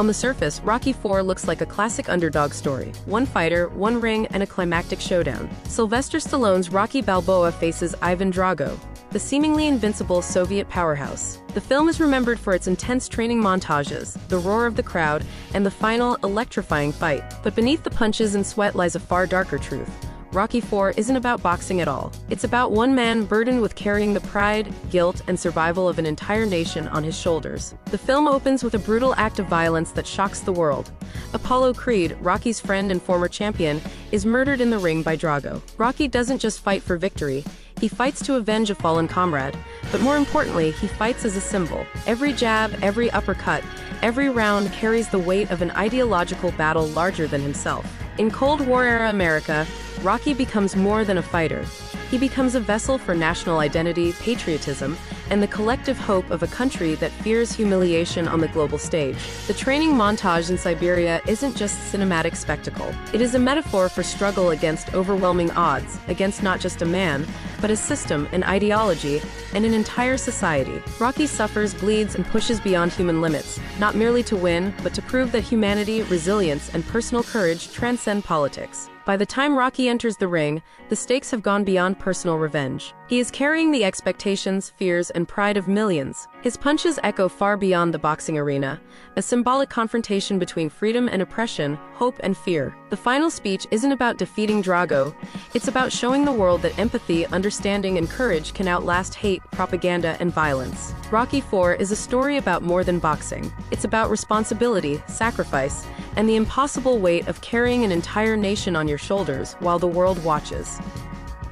On the surface, Rocky IV looks like a classic underdog story. One fighter, one ring, and a climactic showdown. Sylvester Stallone's Rocky Balboa faces Ivan Drago, the seemingly invincible Soviet powerhouse. The film is remembered for its intense training montages, the roar of the crowd, and the final, electrifying fight. But beneath the punches and sweat lies a far darker truth. Rocky IV isn't about boxing at all. It's about one man burdened with carrying the pride, guilt, and survival of an entire nation on his shoulders. The film opens with a brutal act of violence that shocks the world. Apollo Creed, Rocky's friend and former champion, is murdered in the ring by Drago. Rocky doesn't just fight for victory, he fights to avenge a fallen comrade. But more importantly, he fights as a symbol. Every jab, every uppercut, every round carries the weight of an ideological battle larger than himself. In Cold War-era America, Rocky becomes more than a fighter. He becomes a vessel for national identity, patriotism, and the collective hope of a country that fears humiliation on the global stage. The training montage in Siberia isn't just cinematic spectacle. It is a metaphor for struggle against overwhelming odds, against not just a man, but a system, an ideology, and an entire society. Rocky suffers, bleeds, and pushes beyond human limits, not merely to win, but to prove that humanity, resilience, and personal courage transcend politics. By the time Rocky enters the ring, the stakes have gone beyond personal revenge. He is carrying the expectations, fears, and pride of millions. His punches echo far beyond the boxing arena, a symbolic confrontation between freedom and oppression, hope and fear. The final speech isn't about defeating Drago, it's about showing the world that empathy, understanding, and courage can outlast hate, propaganda, and violence. Rocky IV is a story about more than boxing. It's about responsibility, sacrifice, and the impossible weight of carrying an entire nation on your shoulders while the world watches.